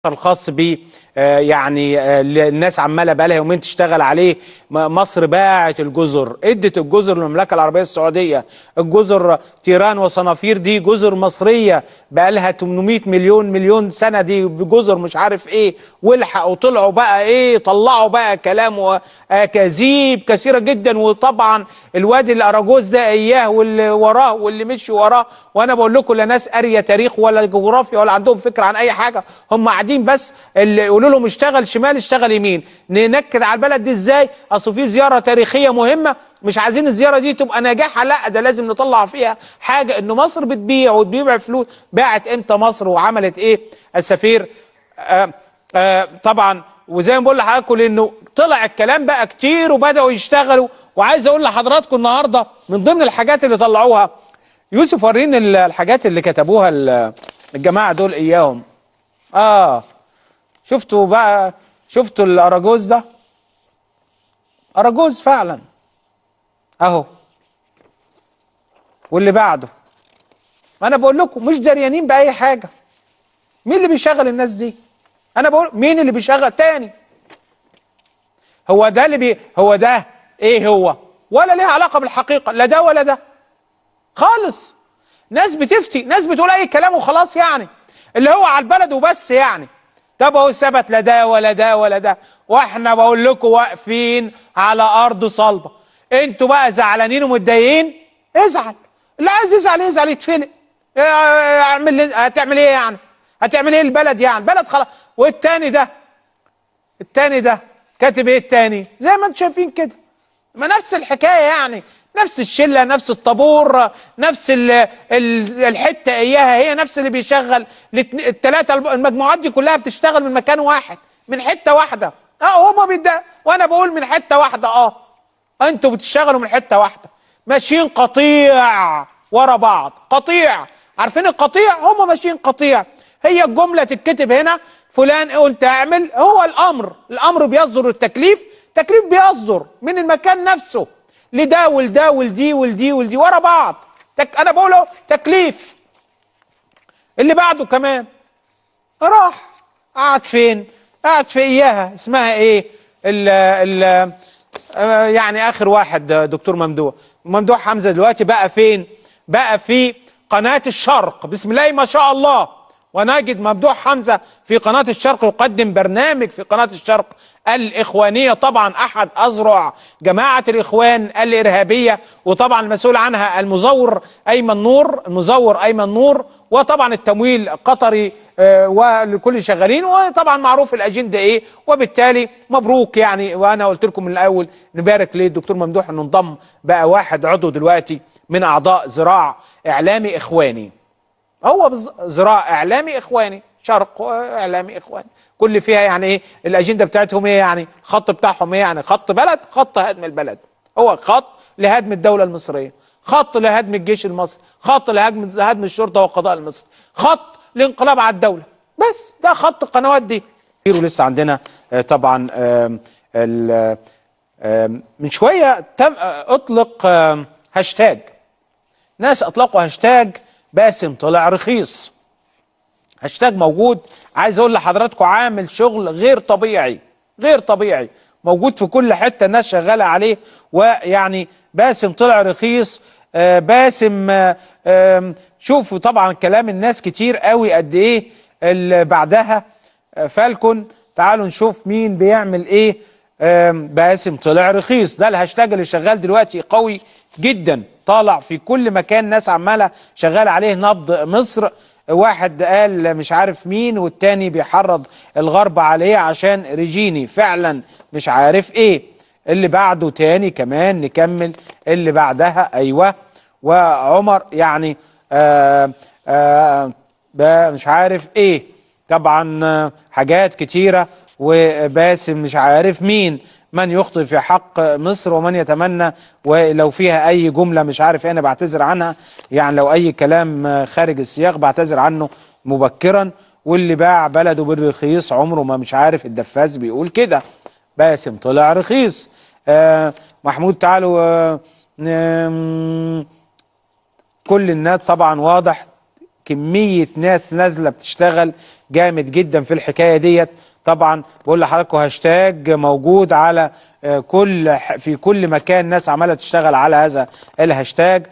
الخاص ب الناس عماله بقى لها يومين تشتغل عليه. مصر باعت الجزر، ادت الجزر للمملكه العربيه السعوديه. الجزر تيران وصنافير دي جزر مصريه بقى لها 800 مليون سنه، دي بجزر مش عارف ايه. والحقوا طلعوا بقى ايه، طلعوا بقى كلام واكاذيب كثيره جدا. وطبعا الوادي الاراجوز ده اياه واللي وراه واللي مشي وراه. وانا بقول لكم لا ناس قاريه تاريخ ولا جغرافيا ولا عندهم فكره عن اي حاجه، هم قاعدين بس اللي يقولوا لهم اشتغل شمال اشتغل يمين. ننكد على البلد دي ازاي؟ اصل في زياره تاريخيه مهمه، مش عايزين الزياره دي تبقى ناجحه، لا ده لازم نطلع فيها حاجه ان مصر بتبيع وتبيع فلوس. باعت امتى مصر وعملت ايه؟ السفير طبعا. وزي ما بقول لحضراتكم انه طلع الكلام بقى كتير وبداوا يشتغلوا. وعايز اقول لحضراتكم النهارده من ضمن الحاجات اللي طلعوها، يوسف وريني الحاجات اللي كتبوها الجماعه دول اياهم. شفتوا بقى، شفتوا الاراجوز ده؟ اراجوز فعلا اهو. واللي بعده، انا بقول لكم مش دريانين باي حاجه. مين اللي بيشغل الناس دي؟ انا بقول مين اللي بيشغل تاني؟ هو ده هو ده ايه؟ هو ولا ليه علاقه بالحقيقه، لا ده ولا ده خالص. ناس بتفتي، ناس بتقول اي كلام وخلاص، يعني اللي هو على البلد وبس يعني. طب اهو ثبت لا ده ولا ده ولا ده، واحنا بقول لكم واقفين على ارض صلبه. انتوا بقى زعلانين ومتضايقين، ازعل. اللي عايز يزعل يزعل يتفلق. هتعمل ايه يعني؟ هتعمل ايه البلد يعني؟ البلد خلاص. والتاني ده كاتب ايه التاني؟ زي ما انتم شايفين كده، ما نفس الحكايه يعني، نفس الشله، نفس الطابور، نفس الحته اياها هي، نفس اللي بيشغل. الثلاثه المجموعات دي كلها بتشتغل من مكان واحد، من حته واحده. هما وانا بقول من حته واحده. انتوا بتشتغلوا من حته واحده، ماشيين قطيع ورا بعض، قطيع. عارفين القطيع؟ هما ماشيين قطيع. هي الجمله تتكتب هنا، فلان قلت اعمل، هو الامر بيصدر، التكليف بيصدر من المكان نفسه لده ولده ولدي ولدي ولدي ورا بعض. انا بقوله تكليف. اللي بعده كمان راح قعد فين؟ قعد في اياها اسمها ايه؟ يعني اخر واحد دكتور ممدوح حمزه دلوقتي بقى فين؟ بقى في قناه الشرق. بسم الله ما شاء الله. ونجد ممدوح حمزه في قناه الشرق يقدم برنامج في قناه الشرق الاخوانيه، طبعا احد اذرع جماعه الاخوان الارهابيه، وطبعا المسؤول عنها المزور ايمن نور، وطبعا التمويل قطري ولكل شغالين، وطبعا معروف الاجنده ايه. وبالتالي مبروك يعني. وانا قلت لكم من الاول نبارك للدكتور ممدوح انه انضم بقى واحد عضو دلوقتي من اعضاء ذراع اعلامي اخواني. هو ذراع اعلامي اخواني، شرق اعلامي اخواني، كل فيها يعني ايه الاجنده بتاعتهم ايه يعني؟ الخط بتاعهم ايه يعني؟ خط بلد، خط هدم البلد، هو خط لهدم الدوله المصريه، خط لهدم الجيش المصري، خط لهدم الشرطه والقضاء المصري، خط لانقلاب على الدوله. بس ده خط القنوات دي. ولسه عندنا طبعا من شويه اطلق هاشتاج، ناس اطلقوا هاشتاج باسم طلع رخيص. هاشتاج موجود، عايز اقول لحضراتكم عامل شغل غير طبيعي، موجود في كل حته، الناس شغاله عليه. ويعني باسم طلع رخيص. باسم شوفوا طبعا كلام الناس كتير قوي قد ايه اللي بعدها. فالكون تعالوا نشوف مين بيعمل ايه. باسم طلع رخيص، ده الهاشتاج اللي شغال دلوقتي قوي جدا، طالع في كل مكان، ناس عماله شغاله عليه. نبض مصر، واحد قال مش عارف مين، والتاني بيحرض الغرب عليه عشان ريجيني فعلا مش عارف ايه. اللي بعده تاني كمان، نكمل اللي بعدها. ايوه، وعمر يعني مش عارف ايه. طبعا حاجات كتيره. وباسم مش عارف مين، من يخطئ في حق مصر ومن يتمنى، ولو فيها اي جمله مش عارف ايه انا بعتذر عنها، يعني لو اي كلام خارج السياق بعتذر عنه مبكرا. واللي باع بلده بالرخيص عمره ما مش عارف، الدفاز بيقول كده. باسم طلع رخيص. محمود تعالوا كل الناس طبعا واضح كمية ناس نازلة بتشتغل جامد جدا في الحكاية ديت. طبعا بقول لحضراتكم هاشتاج موجود على في كل مكان، ناس عمالة تشتغل على هذا الهاشتاج.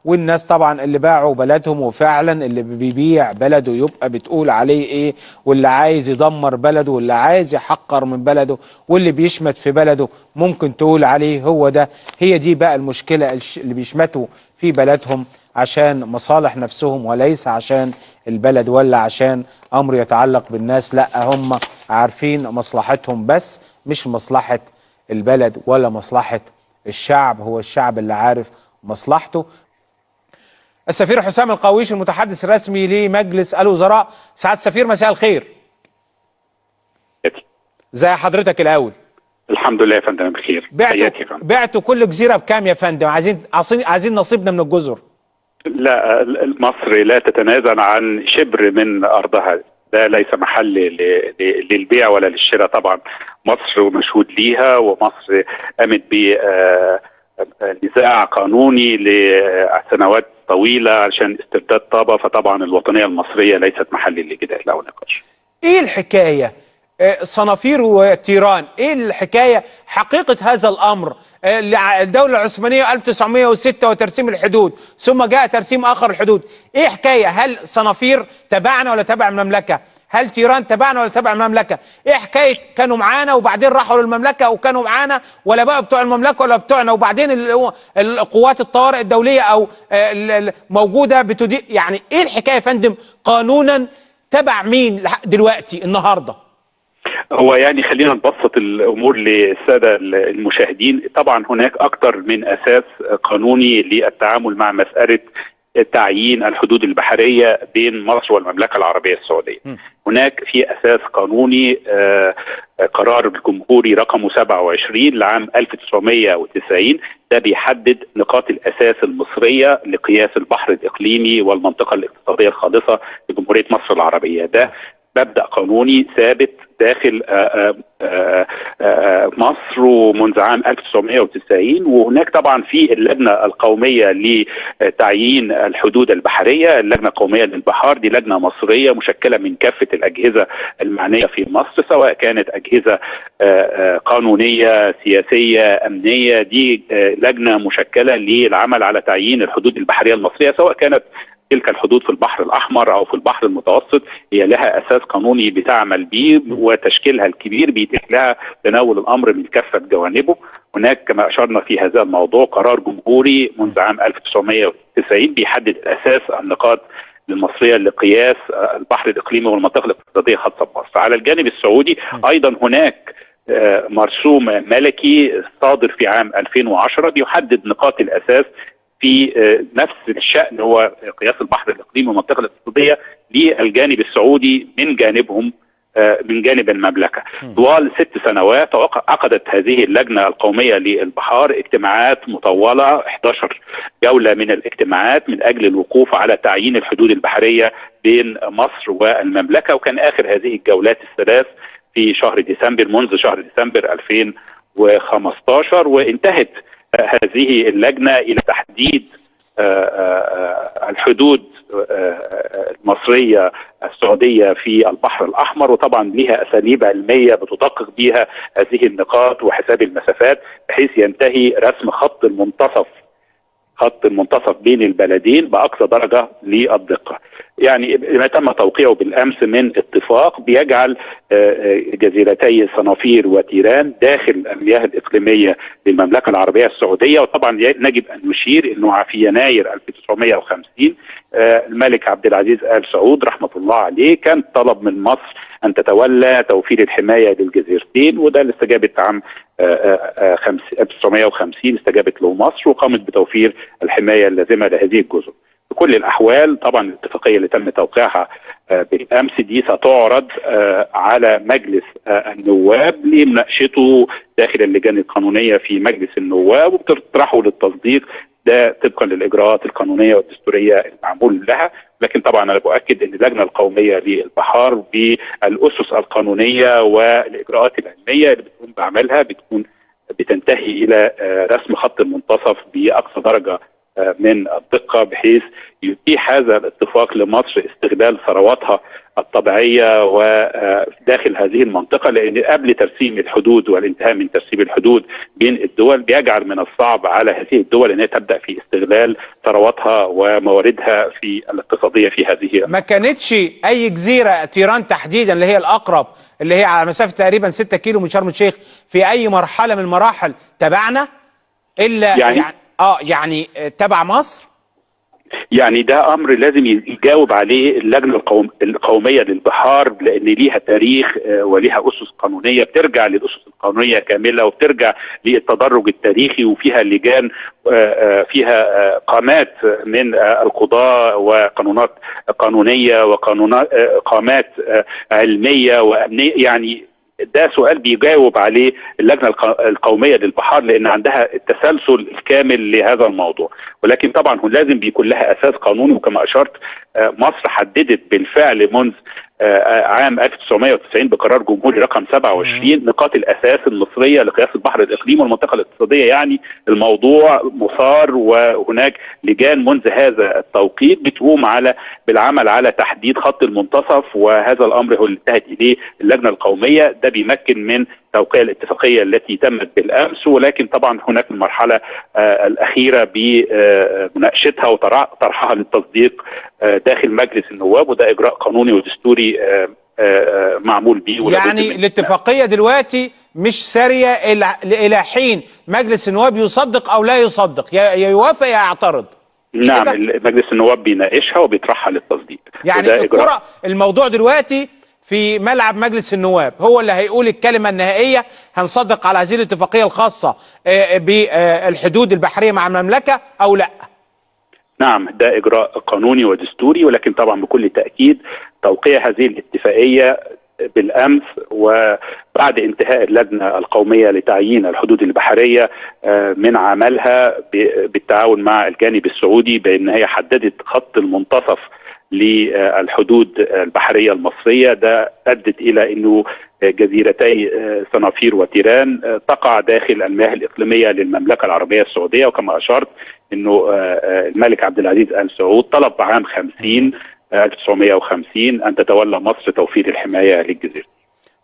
والناس طبعا اللي باعوا بلدهم، وفعلا اللي بيبيع بلده يبقى بتقول عليه ايه، واللي عايز يدمر بلده، واللي عايز يحقر من بلده، واللي بيشمت في بلده ممكن تقول عليه هو ده. هي دي بقى المشكلة، اللي بيشمتوا في بلدهم عشان مصالح نفسهم وليس عشان البلد ولا عشان امر يتعلق بالناس. لا، هم عارفين مصلحتهم بس، مش مصلحة البلد ولا مصلحة الشعب. هو الشعب اللي عارف مصلحته. السفير حسام القويش المتحدث الرسمي لمجلس الوزراء. سعادة السفير مساء الخير. زي حضرتك الاول؟ الحمد لله يا فندم بخير. بعتوا كل جزيرة بكام يا فندم؟ عايزين نصيبنا من الجزر. لا، مصر لا تتنازل عن شبر من ارضها، ده ليس محل للبيع ولا للشراء. طبعا مصر مشهود ليها، ومصر قامت بنزاع قانوني لسنوات طويله عشان استرداد طابه، فطبعا الوطنيه المصريه ليست محل لجدال او نقاش. ايه الحكايه؟ صنافير وتيران، ايه الحكايه؟ حقيقه هذا الامر، الدوله العثمانيه 1906 وترسيم الحدود، ثم جاء ترسيم اخر الحدود. ايه حكايه؟ هل صنافير تبعنا ولا تبع المملكه؟ هل تيران تبعنا ولا تبع المملكه؟ ايه حكايه كانوا معانا وبعدين راحوا للمملكه، وكانوا معانا ولا بقى بتوع المملكه ولا بتوعنا، وبعدين القوات الطوارئ الدوليه او موجوده يعني ايه الحكايه يا فندم قانونا؟ تبع مين دلوقتي النهارده؟ هو يعني خلينا نبسط الامور للساده المشاهدين. طبعا هناك اكثر من اساس قانوني للتعامل مع مساله تعيين الحدود البحريه بين مصر والمملكه العربيه السعوديه. هناك في اساس قانوني قرار الجمهوري رقمه 27 لعام 1990، ده بيحدد نقاط الاساس المصريه لقياس البحر الاقليمي والمنطقه الاقتصاديه الخالصه لجمهوريه مصر العربيه. ده مبدأ قانوني ثابت داخل مصر ومنذ عام 1990. وهناك طبعا في اللجنة القومية لتعيين الحدود البحرية، اللجنة القومية للبحار، دي لجنة مصرية مشكلة من كافة الأجهزة المعنية في مصر، سواء كانت أجهزة قانونية سياسية أمنية. دي لجنة مشكلة للعمل على تعيين الحدود البحرية المصرية، سواء كانت تلك الحدود في البحر الأحمر أو في البحر المتوسط. هي لها أساس قانوني بتعمل به، وتشكيلها الكبير بيتيح لها تناول الأمر من كافة جوانبه. هناك كما أشرنا في هذا الموضوع قرار جمهوري منذ عام 1990 بيحدد الأساس النقاط المصرية لقياس البحر الإقليمي والمنطقة الاقتصادية الخاصة بمصر. على الجانب السعودي أيضا هناك مرسوم ملكي صادر في عام 2010 بيحدد نقاط الأساس في نفس الشأن، هو قياس البحر الإقليمي والمنطقة الاقتصادية للجانب السعودي من جانبهم، من جانب المملكة. طوال 6 سنوات عقدت هذه اللجنة القومية للبحار اجتماعات مطولة، 11 جولة من الاجتماعات من أجل الوقوف على تعيين الحدود البحرية بين مصر والمملكة. وكان آخر هذه الجولات الثلاث في شهر ديسمبر، منذ شهر ديسمبر 2015، وانتهت هذه اللجنة إلى تحديد الحدود المصرية السعودية في البحر الأحمر. وطبعا لها أساليب علمية بتدقق بها هذه النقاط وحساب المسافات، بحيث ينتهي رسم خط المنتصف بين البلدين بأقصى درجة للدقة. يعني ما تم توقيعه بالأمس من اتفاق بيجعل جزيرتي صنافير وتيران داخل المياه الإقليمية للمملكة العربية السعودية. وطبعا نجب أن نشير أنه في يناير 1950 الملك عبد العزيز آل سعود رحمة الله عليه كان طلب من مصر أن تتولى توفير الحماية للجزيرتين، وده اللي استجابت عام 1950 استجابت له مصر وقامت بتوفير الحماية اللازمة لهذه الجزر. بكل الأحوال طبعا الاتفاقية اللي تم توقيعها بالأمس دي ستعرض على مجلس النواب لمناقشته داخل اللجان القانونية في مجلس النواب، وبتطرحه للتصديق، ده طبقا للإجراءات القانونية والدستورية المعمول لها. لكن طبعا أنا بؤكد أن اللجنة القومية للبحار بالأسس القانونية والإجراءات العلمية اللي بتكون بعملها بتنتهي إلى رسم خط المنتصف بأقصى درجة من الدقة، بحيث يتيح هذا الاتفاق لمصر استغلال ثرواتها الطبيعية وداخل هذه المنطقة، لأن قبل ترسيم الحدود والانتهاء من ترسيم الحدود بين الدول بيجعل من الصعب على هذه الدول أنها تبدأ في استغلال ثرواتها ومواردها في الاقتصادية في هذه. ما كانتش أي جزيرة تيران تحديدا اللي هي الأقرب، اللي هي على مسافة تقريبا 6 كيلو من شرم الشيخ، في أي مرحلة من المراحل تبعنا إلا يعني تبع مصر؟ يعني ده امر لازم يجاوب عليه اللجنه القوميه للبحار، لان ليها تاريخ وليها اسس قانونيه بترجع للاسس القانونيه كامله، وبترجع للتدرج التاريخي، وفيها لجان فيها قامات من القضاء وقانونات قانونيه قامات علميه وامنيه. يعني ده سؤال بيجاوب عليه اللجنة القومية للبحار، لأن عندها التسلسل الكامل لهذا الموضوع. ولكن طبعا هو لازم بيكون لها أساس قانوني، وكما أشرت مصر حددت بالفعل منذ عام 1990 بقرار جمهوري رقم 27 نقاط الأساس المصرية لقياس البحر الإقليمي والمنطقة الاقتصادية. يعني الموضوع مثار، وهناك لجان منذ هذا التوقيت بتقوم بالعمل على تحديد خط المنتصف، وهذا الأمر هو اللي انتهت إليه اللجنة القومية. ده بيمكن من توقيع الاتفاقية التي تمت بالأمس، ولكن طبعا هناك المرحلة الأخيرة بمناقشتها وطرحها للتصديق داخل مجلس النواب، وده إجراء قانوني ودستوري معمول به. يعني الاتفاقية دلوقتي مش سارية إلى حين مجلس النواب يصدق أو لا يصدق، يا يوافق يا يعترض. نعم، مجلس النواب بيناقشها وبيطرحها للتصديق. يعني الكرة الموضوع دلوقتي في ملعب مجلس النواب، هو اللي هيقول الكلمة النهائية، هنصدق على هذه الاتفاقية الخاصة بالحدود البحرية مع المملكة أو لا. نعم، ده إجراء قانوني ودستوري، ولكن طبعا بكل تأكيد توقيع هذه الاتفاقية بالأمس وبعد انتهاء اللجنة القومية لتعيين الحدود البحرية من عملها بالتعاون مع الجانب السعودي، بأن هي حددت خط المنتصف للحدود البحرية المصرية. ده أدت إلى أنه جزيرتي صنافير وتيران تقع داخل المياه الإقليمية للمملكة العربية السعودية، وكما أشرت أنه الملك عبد العزيز آل سعود طلب عام 1950 أن تتولى مصر توفير الحماية للجزيرة.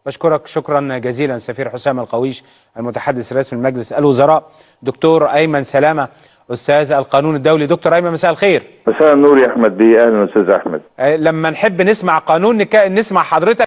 بشكرك شكرا جزيلا سفير حسام القويش المتحدث الرسمي لمجلس الوزراء. دكتور أيمن سلامة أستاذ القانون الدولي. دكتور أيمن، مساء الخير. مساء النور يا أحمد بيه. أهلا أستاذ أحمد. لما نحب نسمع قانون نسمع حضرتك.